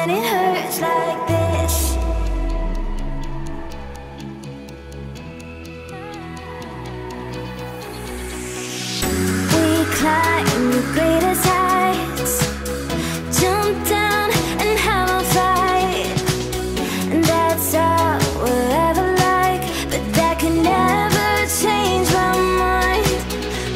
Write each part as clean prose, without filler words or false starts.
when it hurts like this. We climb the greatest heights, jump down and have a fight, and that's all we'll ever like, but that can never change my mind.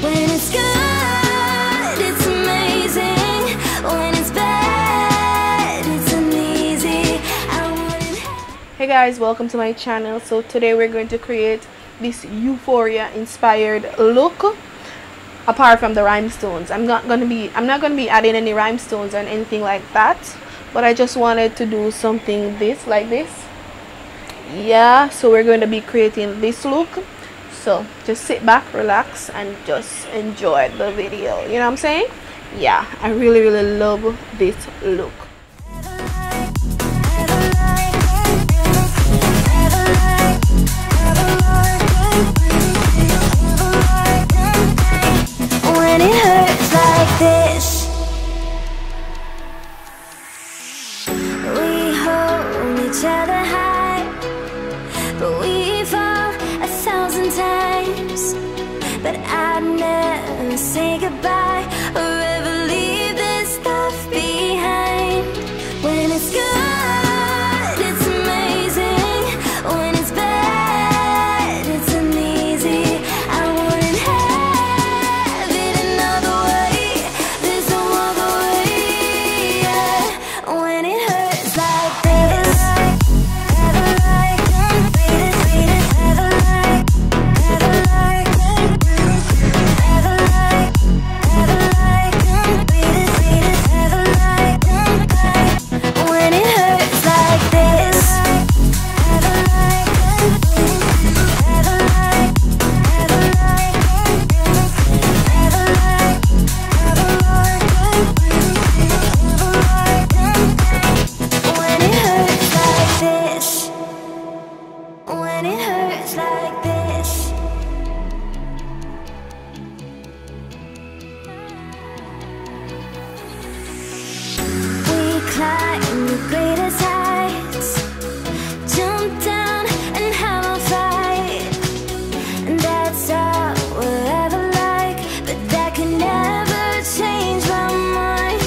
When it's good, it's amazing. When it's bad, it's uneasy. I wouldn't have... Hey guys, welcome to my channel. So today we're going to create this Euphoria inspired look. Apart from the rhinestones, I'm not gonna be adding any rhinestones or anything like that, but I just wanted to do something like this. Yeah, so we're going to be creating this look. So just sit back, relax, and just enjoy the video. You know what I'm saying? Yeah, I really love this look. When it hurts like this, we hold each other high, but we fall 1,000 times. But I'd never say goodbye or ever leave this stuff behind. When it's good, it's amazing. When it's bad, it's uneasy. I wouldn't have it another way. There's no other way. Yeah. When it hurts like this, when it hurts like this, when it hurts like this, when it hurts like this. We climb the greatest heights, jump down and have a fight, and that's all we'll ever like, but that can never change my mind.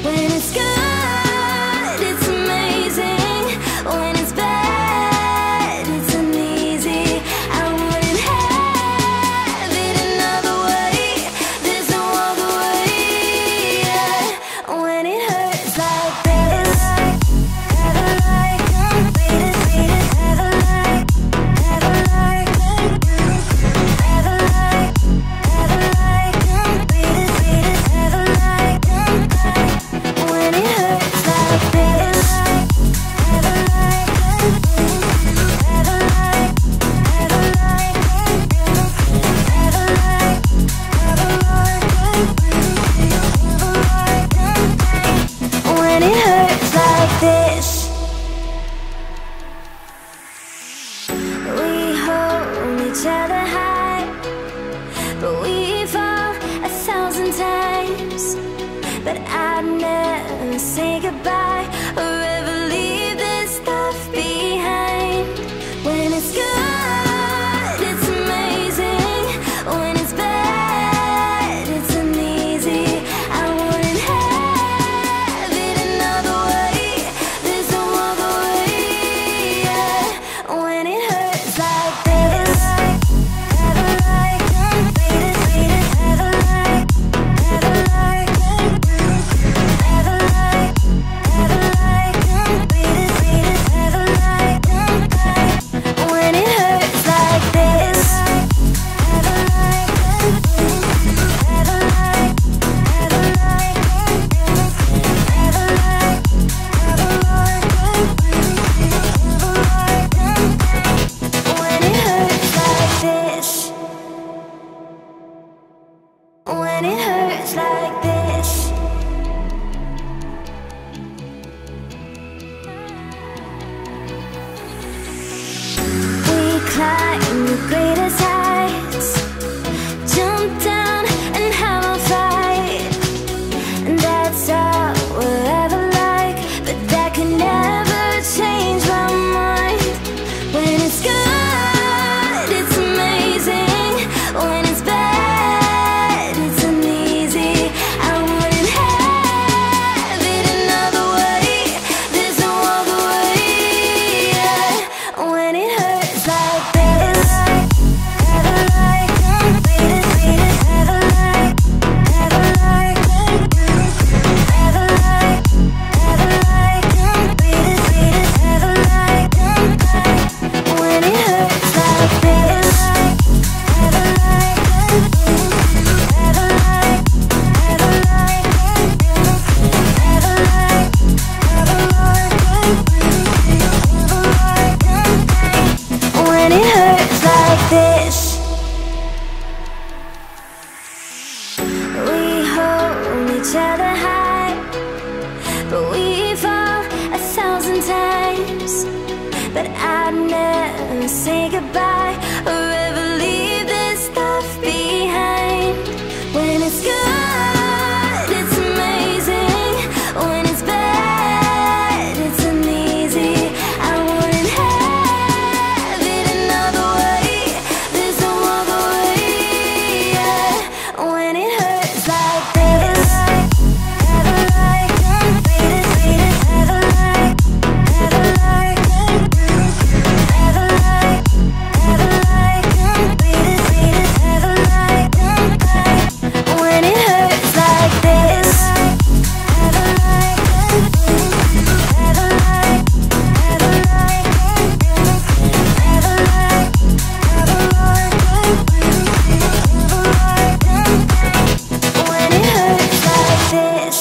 When it's good, it's amazing. When it's bad, it's uneasy. I wouldn't have it another way. There's no other way. Yeah. When it hurts like this, when it hurts like this, when it hurts like this, we hold each other high, but we fall 1,000 times. But I'd never say goodbye or ever leave this stuff behind. When it's good, it's amazing. When it's bad, it's uneasy. I wouldn't have it another way. There's no other way. Yeah. When it hurts like this, when it hurts like this, when it hurts like this, when it hurts like this. We climb the greatest heights, jump down and have a fight, and that's all we'll ever like, but that times, but I'd never say goodbye or ever leave this stuff behind. When it's good, it's amazing. When it's bad, it's uneasy. I wouldn't have it another way. There's no other way, yeah. When it hurts like this, never like, never like, never like, never like, never like, never like, when it hurts like this, never like, never like, never like, never like, when it hurts like this.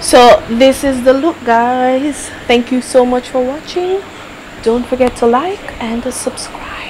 So this is the look, guys. Thank you so much for watching. Don't forget to like and to subscribe.